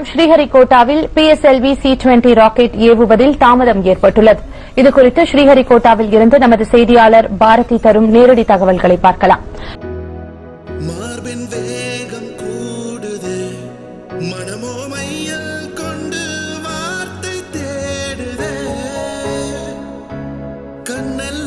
ஸ்ரீஹரிகோட்டாவில் PSLV C-20 rocket ஏவுவதில் தாமதம் ஏற்பட்டுள்ளது. இதுகுறித்து ஸ்ரீஹரிகோட்டாவில் இருந்து நமது செய்தியாளர் பாரதி தரும் நேரடி தகவல்களை பார்க்கலாம். கண்ணல்ல